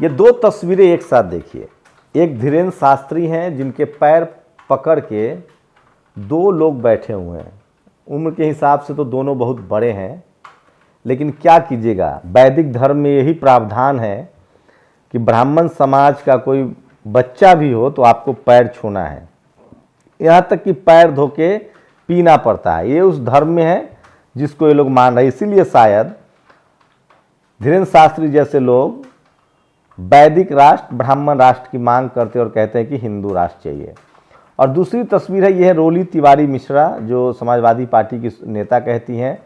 ये दो तस्वीरें एक साथ देखिए। एक धीरेन्द्र शास्त्री हैं जिनके पैर पकड़ के दो लोग बैठे हुए हैं। उम्र के हिसाब से तो दोनों बहुत बड़े हैं, लेकिन क्या कीजिएगा, वैदिक धर्म में यही प्रावधान है कि ब्राह्मण समाज का कोई बच्चा भी हो तो आपको पैर छूना है, यहाँ तक कि पैर धो के पीना पड़ता है। ये उस धर्म में है जिसको ये लोग मान रहे हैं। इसीलिए शायद धीरेन्द्र शास्त्री जैसे लोग वैदिक राष्ट्र, ब्राह्मण राष्ट्र की मांग करते और कहते हैं कि हिंदू राष्ट्र चाहिए। और दूसरी तस्वीर है, यह है रोली तिवारी मिश्रा, जो समाजवादी पार्टी की नेता कहती हैं।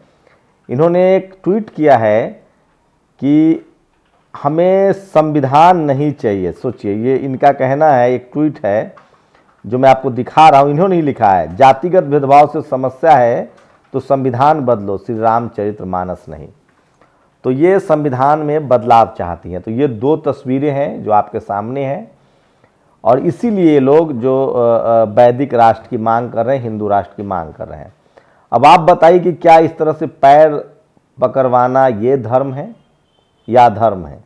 इन्होंने एक ट्वीट किया है कि हमें संविधान नहीं चाहिए। सोचिए, ये इनका कहना है, एक ट्वीट है जो मैं आपको दिखा रहा हूँ। इन्होंने ही लिखा है, जातिगत भेदभाव से समस्या है तो संविधान बदलो, श्री रामचरितमानस नहीं। तो ये संविधान में बदलाव चाहती हैं। तो ये दो तस्वीरें हैं जो आपके सामने हैं, और इसीलिए ये लोग जो वैदिक राष्ट्र की मांग कर रहे हैं, हिंदू राष्ट्र की मांग कर रहे हैं। अब आप बताइए कि क्या इस तरह से पैर पकड़वाना ये धर्म है या अधर्म है?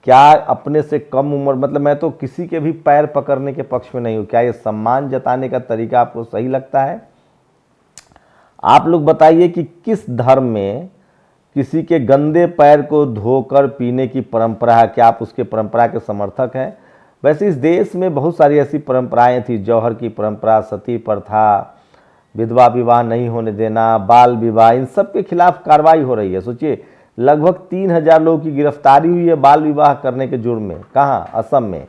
क्या अपने से कम उम्र, मतलब मैं तो किसी के भी पैर पकड़ने के पक्ष में नहीं हूँ, क्या ये सम्मान जताने का तरीका आपको सही लगता है? आप लोग बताइए कि किस धर्म में किसी के गंदे पैर को धोकर पीने की परंपरा है, क्या आप उसके परंपरा के समर्थक हैं? वैसे इस देश में बहुत सारी ऐसी परंपराएं थी, जौहर की परंपरा, सती प्रथा, विधवा विवाह नहीं होने देना, बाल विवाह, इन सब के खिलाफ कार्रवाई हो रही है। सोचिए, लगभग 3000 लोगों की गिरफ्तारी हुई है बाल विवाह करने के जुर्म में। कहाँ? असम में,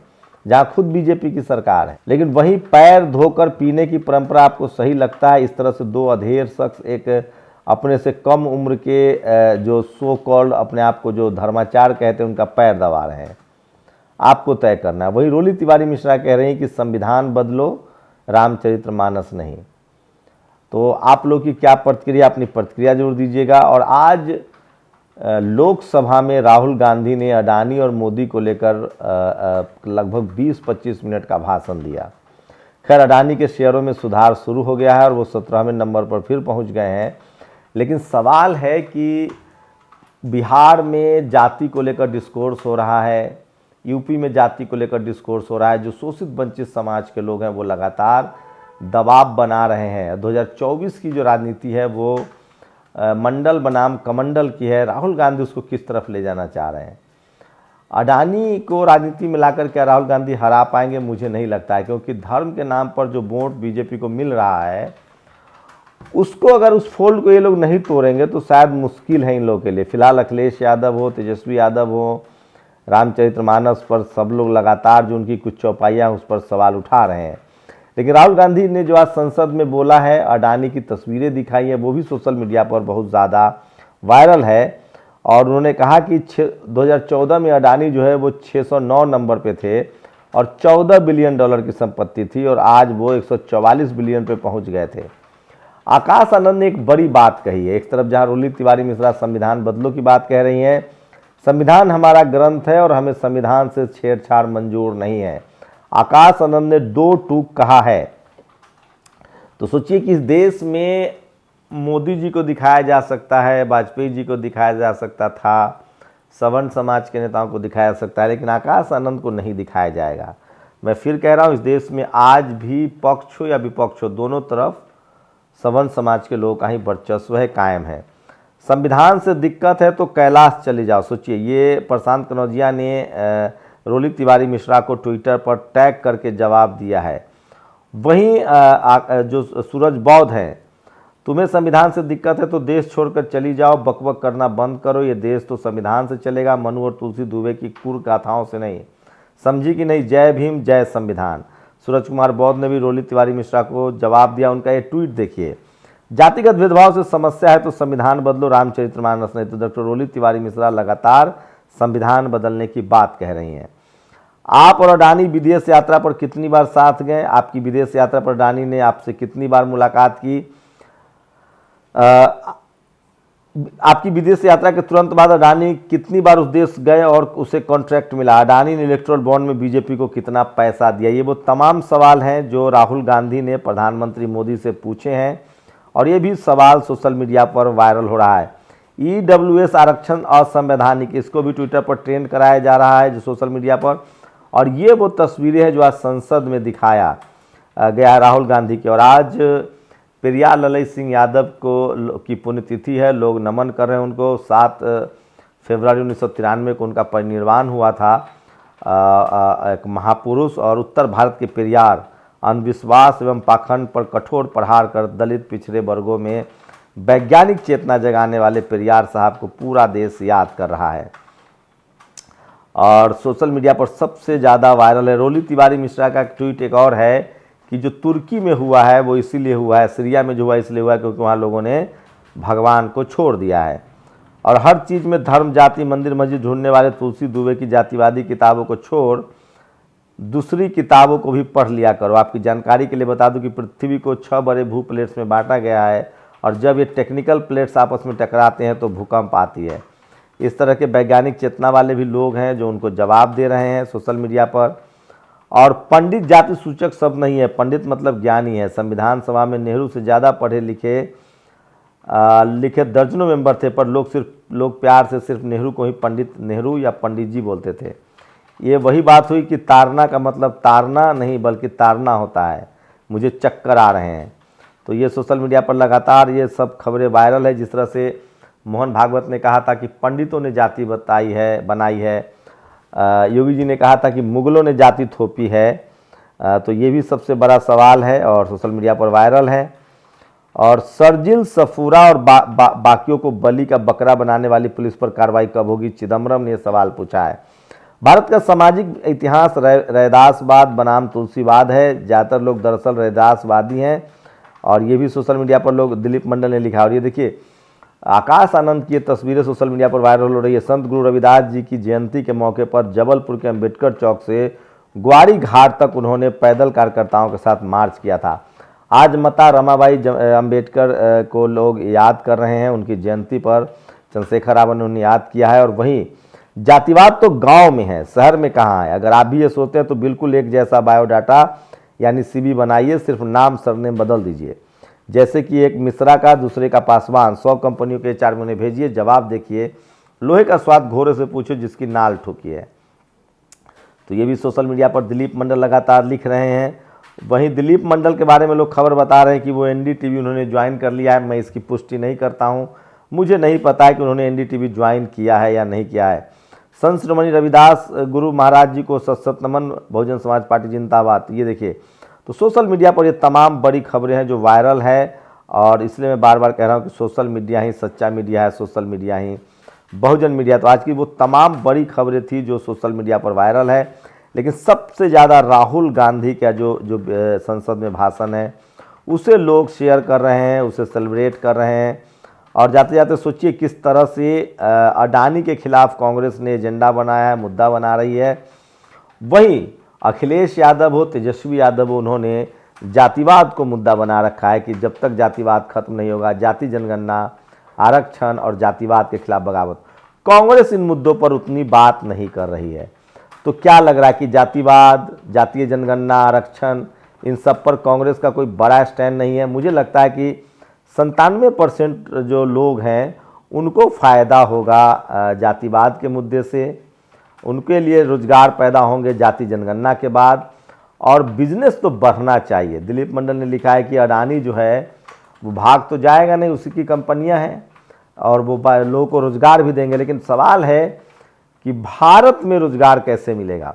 जहाँ खुद बीजेपी की सरकार है। लेकिन वहीं पैर धोकर पीने की परंपरा आपको सही लगता है? इस तरह से दो अधेड़ शख्स एक अपने से कम उम्र के जो सो कॉल्ड अपने आप को जो धर्माचार कहते हैं, उनका पैर दबा रहे हैं। आपको तय करना है। वही रोली तिवारी मिश्रा कह रही हैं कि संविधान बदलो, रामचरितमानस नहीं। तो आप लोग की क्या प्रतिक्रिया, अपनी प्रतिक्रिया जरूर दीजिएगा। और आज लोकसभा में राहुल गांधी ने अडानी और मोदी को लेकर लगभग 20-25 मिनट का भाषण दिया। खैर, अडानी के शेयरों में सुधार शुरू हो गया है और वो 17वें नंबर पर फिर पहुंच गए हैं। लेकिन सवाल है कि बिहार में जाति को लेकर डिस्कोर्स हो रहा है, यूपी में जाति को लेकर डिस्कोर्स हो रहा है। जो शोषित वंचित समाज के लोग हैं वो लगातार दबाव बना रहे हैं। 2024 की जो राजनीति है वो मंडल बनाम कमंडल की है। राहुल गांधी उसको किस तरफ ले जाना चाह रहे हैं? अडानी को राजनीति में लाकर क्या राहुल गांधी हरा पाएंगे? मुझे नहीं लगता है, क्योंकि धर्म के नाम पर जो वोट बीजेपी को मिल रहा है, उसको अगर उस फोल्ड को ये लोग नहीं तोड़ेंगे तो शायद मुश्किल है इन लोगों के लिए। फिलहाल अखिलेश यादव हो, तेजस्वी यादव हो, रामचरितमानस पर सब लोग लगातार जो उनकी कुछ चौपाइयाँ उस पर सवाल उठा रहे हैं। लेकिन राहुल गांधी ने जो आज संसद में बोला है, अडानी की तस्वीरें दिखाई हैं, वो भी सोशल मीडिया पर बहुत ज़्यादा वायरल है। और उन्होंने कहा कि 2014 में अडानी जो है वो 609 नंबर पे थे और $14 बिलियन की संपत्ति थी, और आज वो 144 बिलियन पे पहुंच गए थे। आकाश आनंद ने एक बड़ी बात कही है। एक तरफ जहां रोली तिवारी मिश्रा संविधान बदलो की बात कह रही हैं, संविधान हमारा ग्रंथ है और हमें संविधान से छेड़छाड़ मंजूर नहीं है। आकाश आनंद ने दो टूक कहा है। तो सोचिए कि इस देश में मोदी जी को दिखाया जा सकता है, वाजपेयी जी को दिखाया जा सकता था, सवर्ण समाज के नेताओं को दिखाया जा सकता है, लेकिन आकाश आनंद को नहीं दिखाया जाएगा। मैं फिर कह रहा हूँ, इस देश में आज भी पक्ष हो या विपक्ष हो, दोनों तरफ सवर्ण समाज के लोगों का ही वर्चस्व है, कायम है। संविधान से दिक्कत है तो कैलाश चले जाओ। सोचिए, ये प्रशांत कनौजिया ने रोली तिवारी मिश्रा को ट्विटर पर टैग करके जवाब दिया है। वहीं जो सूरज बौद्ध हैं, तुम्हें संविधान से दिक्कत है तो देश छोड़कर चली जाओ, बकबक करना बंद करो, ये देश तो संविधान से चलेगा, मनु और तुलसी दुबे की कुर गाथाओं से नहीं। समझी कि नहीं? जय भीम, जय संविधान। सूरज कुमार बौद्ध ने भी रोली तिवारी मिश्रा को जवाब दिया। उनका ये ट्वीट देखिए, जातिगत भेदभाव से समस्या है तो संविधान बदलो, रामचरितमानस नहीं। तो डॉक्टर रोली तिवारी मिश्रा लगातार संविधान बदलने की बात कह रही हैं। आप और अडानी विदेश यात्रा पर कितनी बार साथ गए? आपकी विदेश यात्रा पर अडानी ने आपसे कितनी बार मुलाकात की? आपकी विदेश यात्रा के तुरंत बाद अडानी कितनी बार उस देश गए और उसे कॉन्ट्रैक्ट मिला? अडानी ने इलेक्टोरल बॉन्ड में बीजेपी को कितना पैसा दिया? ये वो तमाम सवाल हैं जो राहुल गांधी ने प्रधानमंत्री मोदी से पूछे हैं, और ये भी सवाल सोशल मीडिया पर वायरल हो रहा है। EWS आरक्षण असंवैधानिक, इसको भी ट्विटर पर ट्रेंड कराया जा रहा है जो सोशल मीडिया पर। और ये वो तस्वीरें हैं जो आज संसद में दिखाया गया राहुल गांधी की। और आज पेरियार ललई सिंह यादव की पुण्यतिथि है, लोग नमन कर रहे हैं उनको। 7 फरवरी 1993 को उनका परिनिर्वाण हुआ था। एक महापुरुष और उत्तर भारत के पेरियार अंधविश्वास एवं पाखंड पर कठोर प्रहार कर दलित पिछड़े वर्गों में वैज्ञानिक चेतना जगाने वाले पेरियार साहब को पूरा देश याद कर रहा है। और सोशल मीडिया पर सबसे ज़्यादा वायरल है रोली तिवारी मिश्रा का ट्वीट। एक और है कि जो तुर्की में हुआ है वो इसीलिए हुआ है, सीरिया में जो हुआ इसलिए हुआ है क्योंकि वहाँ लोगों ने भगवान को छोड़ दिया है। और हर चीज़ में धर्म, जाति, मंदिर, मस्जिद ढूंढने वाले तुलसी दुबे की जातिवादी किताबों को छोड़ दूसरी किताबों को भी पढ़ लिया करो। आपकी जानकारी के लिए बता दूं कि पृथ्वी को 6 बड़े भू प्लेट्स में बांटा गया है और जब ये टेक्निकल प्लेट्स आपस में टकराते हैं तो भूकंप आती है। इस तरह के वैज्ञानिक चेतना वाले भी लोग हैं जो उनको जवाब दे रहे हैं सोशल मीडिया पर। और पंडित जाति सूचक शब्द नहीं है, पंडित मतलब ज्ञानी है। संविधान सभा में नेहरू से ज़्यादा पढ़े लिखे दर्जनों मेंबर थे, पर लोग प्यार से सिर्फ नेहरू को ही पंडित नेहरू या पंडित जी बोलते थे। ये वही बात हुई कि तारना का मतलब तारना नहीं बल्कि तारना होता है। मुझे चक्कर आ रहे हैं। तो ये सोशल मीडिया पर लगातार ये सब खबरें वायरल है। जिस तरह से मोहन भागवत ने कहा था कि पंडितों ने जाति बनाई है, योगी जी ने कहा था कि मुगलों ने जाति थोपी है। तो ये भी सबसे बड़ा सवाल है और सोशल मीडिया पर वायरल है। और शर्जिल सफूरा और बाकियों को बलि का बकरा बनाने वाली पुलिस पर कार्रवाई कब होगी, चिदम्बरम ने यह सवाल पूछा है। भारत का सामाजिक इतिहास रैदासवाद बनाम तुलसीवाद है। ज़्यादातर लोग दरअसल रैदासवादी हैं और ये भी सोशल मीडिया पर लोग, दिलीप मंडल ने लिखा। और ये देखिए आकाश आनंद की तस्वीरें सोशल मीडिया पर वायरल हो रही है। संत गुरु रविदास जी की जयंती के मौके पर जबलपुर के अंबेडकर चौक से ग्वारी घाट तक उन्होंने पैदल कार्यकर्ताओं के साथ मार्च किया था। आज माता रमाबाई अंबेडकर को लोग याद कर रहे हैं, उनकी जयंती पर चंद्रशेखर रावत ने उन्हें याद किया है। और वहीं जातिवाद तो गांव में है, शहर में कहाँ है। अगर आप भी ये सोचते हैं तो बिल्कुल एक जैसा बायोडाटा यानी CV बनाइए, सिर्फ नाम सरनेम बदल दीजिए। जैसे कि एक मिश्रा का दूसरे का पासवान, 100 कंपनियों के HR में उन्हें भेजिए, जवाब देखिए। लोहे का स्वाद घोड़े से पूछो जिसकी नाल ठोकी है। तो ये भी सोशल मीडिया पर दिलीप मंडल लगातार लिख रहे हैं। वहीं दिलीप मंडल के बारे में लोग खबर बता रहे हैं कि वो NDTV उन्होंने ज्वाइन कर लिया है। मैं इसकी पुष्टि नहीं करता हूँ, मुझे नहीं पता है कि उन्होंने NDTV ज्वाइन किया है या नहीं किया है। संत श्रीमणी रविदास गुरु महाराज जी को सत नमन, बहुजन समाज पार्टी जिंदाबाद। ये देखिए, तो सोशल मीडिया पर ये तमाम बड़ी खबरें हैं जो वायरल है। और इसलिए मैं बार बार कह रहा हूँ कि सोशल मीडिया ही सच्चा मीडिया है, सोशल मीडिया ही बहुजन मीडिया। तो आज की वो तमाम बड़ी खबरें थी जो सोशल मीडिया पर वायरल है। लेकिन सबसे ज़्यादा राहुल गांधी का जो संसद में भाषण है उसे लोग शेयर कर रहे हैं, उसे सेलिब्रेट कर रहे हैं। और जाते जाते सोचिए किस तरह से अडानी के खिलाफ कांग्रेस ने एजेंडा बनाया है, मुद्दा बना रही है। वहीं अखिलेश यादव हो, तेजस्वी यादव हो, उन्होंने जातिवाद को मुद्दा बना रखा है कि जब तक जातिवाद खत्म नहीं होगा, जाति जनगणना, आरक्षण और जातिवाद के खिलाफ बगावत। कांग्रेस इन मुद्दों पर उतनी बात नहीं कर रही है। तो क्या लग रहा है कि जातिवाद, जातीय जनगणना, आरक्षण, इन सब पर कांग्रेस का कोई बड़ा स्टैंड नहीं है। मुझे लगता है कि 97% जो लोग हैं उनको फ़ायदा होगा जातिवाद के मुद्दे से, उनके लिए रोजगार पैदा होंगे जाति जनगणना के बाद, और बिजनेस तो बढ़ना चाहिए। दिलीप मंडल ने लिखा है कि अडानी जो है वो भाग तो जाएगा नहीं, उसी की कंपनियां हैं और वो लोगों को रोजगार भी देंगे। लेकिन सवाल है कि भारत में रोजगार कैसे मिलेगा।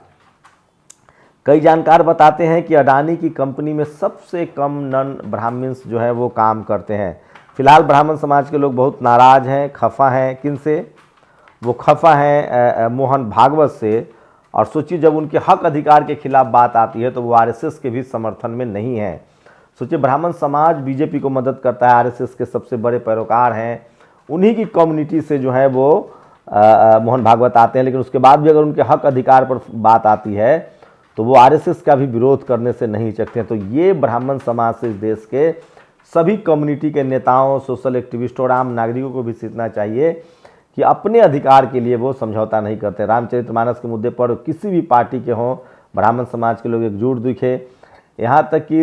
कई जानकार बताते हैं कि अडानी की कंपनी में सबसे कम नॉन ब्राह्मण्स जो है वो काम करते हैं। फिलहाल ब्राह्मण समाज के लोग बहुत नाराज हैं, खफा हैं। किन से? वो खफा हैं मोहन भागवत से। और सोचिए जब उनके हक अधिकार के खिलाफ बात आती है तो वो RSS के भी समर्थन में नहीं है। सोचिए ब्राह्मण समाज BJP को मदद करता है, RSS के सबसे बड़े पैरोकार हैं, उन्हीं की कम्युनिटी से जो है वो मोहन भागवत आते हैं। लेकिन उसके बाद भी अगर उनके हक अधिकार पर बात आती है तो वो RSS का भी विरोध करने से नहीं चकते हैं। तो ये ब्राह्मण समाज से इस देश के सभी कम्युनिटी के नेताओं, सोशल एक्टिविस्टों और आम नागरिकों को भी सीखना चाहिए कि अपने अधिकार के लिए वो समझौता नहीं करते। रामचरितमानस के मुद्दे पर किसी भी पार्टी के हों, ब्राह्मण समाज के लोग एकजुट दिखे। यहाँ तक कि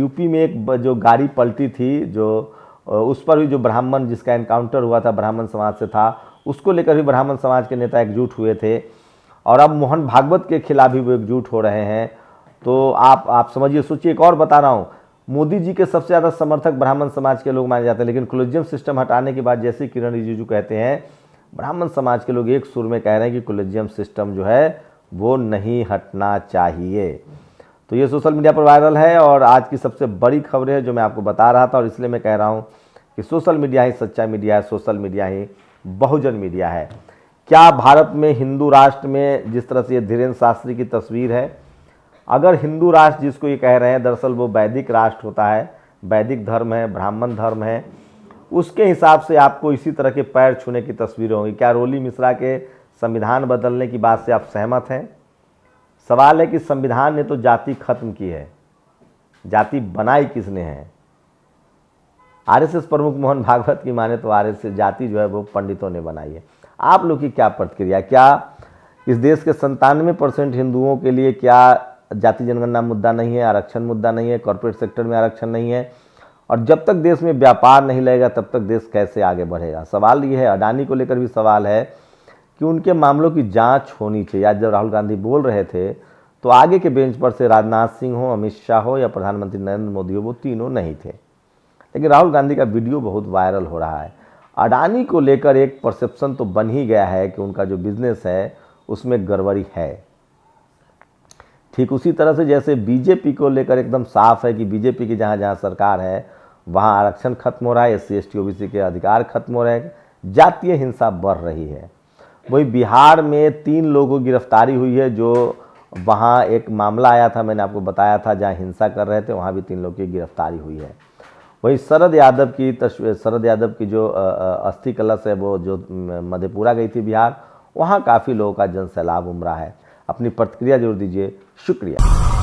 यूपी में एक जो गाड़ी पलटी थी, जो उस पर भी जो ब्राह्मण जिसका एनकाउंटर हुआ था ब्राह्मण समाज से था, उसको लेकर भी ब्राह्मण समाज के नेता एकजुट हुए थे। और अब मोहन भागवत के खिलाफ भी वो एकजुट हो रहे हैं। तो आप समझिए, सोचिए। एक और बता रहा हूँ, मोदी जी के सबसे ज़्यादा समर्थक ब्राह्मण समाज के लोग माने जाते हैं, लेकिन कोलेजियम सिस्टम हटाने के बाद जैसे किरण रिजिजू कहते हैं, ब्राह्मण समाज के लोग एक सुर में कह रहे हैं कि कोलेजियम सिस्टम जो है वो नहीं हटना चाहिए। तो ये सोशल मीडिया पर वायरल है और आज की सबसे बड़ी खबर है जो मैं आपको बता रहा था। और इसलिए मैं कह रहा हूँ कि सोशल मीडिया ही सच्चा मीडिया है, सोशल मीडिया ही बहुजन मीडिया है। क्या भारत में हिंदू राष्ट्र में जिस तरह से ये धीरेन्द्र शास्त्री की तस्वीर है, अगर हिंदू राष्ट्र जिसको ये कह रहे हैं, दरअसल वो वैदिक राष्ट्र होता है, वैदिक धर्म है, ब्राह्मण धर्म है, उसके हिसाब से आपको इसी तरह के पैर छूने की तस्वीरें होंगी। क्या रोली मिश्रा के संविधान बदलने की बात से आप सहमत हैं? सवाल है कि संविधान ने तो जाति खत्म की है, जाति बनाई किसने है? आरएसएस प्रमुख मोहन भागवत की माने तो आरएसएस जाति जो है वो पंडितों ने बनाई है। आप लोग की क्या प्रतिक्रिया? क्या इस देश के 97% हिंदुओं के लिए क्या जाति जनगणना मुद्दा नहीं है, आरक्षण मुद्दा नहीं है, कॉर्पोरेट सेक्टर में आरक्षण नहीं है? और जब तक देश में व्यापार नहीं लगेगा तब तक देश कैसे आगे बढ़ेगा? सवाल ये है। अडानी को लेकर भी सवाल है कि उनके मामलों की जांच होनी चाहिए। आज जब राहुल गांधी बोल रहे थे तो आगे के बेंच पर से राजनाथ सिंह हो, अमित शाह हो या प्रधानमंत्री नरेंद्र मोदी हो, वो तीनों नहीं थे। लेकिन राहुल गांधी का वीडियो बहुत वायरल हो रहा है। अडानी को लेकर एक परसेप्शन तो बन ही गया है कि उनका जो बिजनेस है उसमें गड़बड़ी है। ठीक उसी तरह से जैसे बीजेपी को लेकर एकदम साफ है कि बीजेपी की जहाँ जहाँ सरकार है वहाँ आरक्षण खत्म हो रहा है, SC ST OBC के अधिकार खत्म हो रहे हैं, जातीय हिंसा बढ़ रही है। वही बिहार में 3 लोगों की गिरफ्तारी हुई है, जो वहाँ एक मामला आया था, मैंने आपको बताया था, जहाँ हिंसा कर रहे थे वहाँ भी 3 लोगों की गिरफ्तारी हुई है। वही शरद यादव की जो अस्थि कलश है वो जो मधेपुरा गई थी बिहार, वहाँ काफ़ी लोगों का जनसैलाब उमड़ा है। अपनी प्रतिक्रिया जरूर दीजिए। शुक्रिया।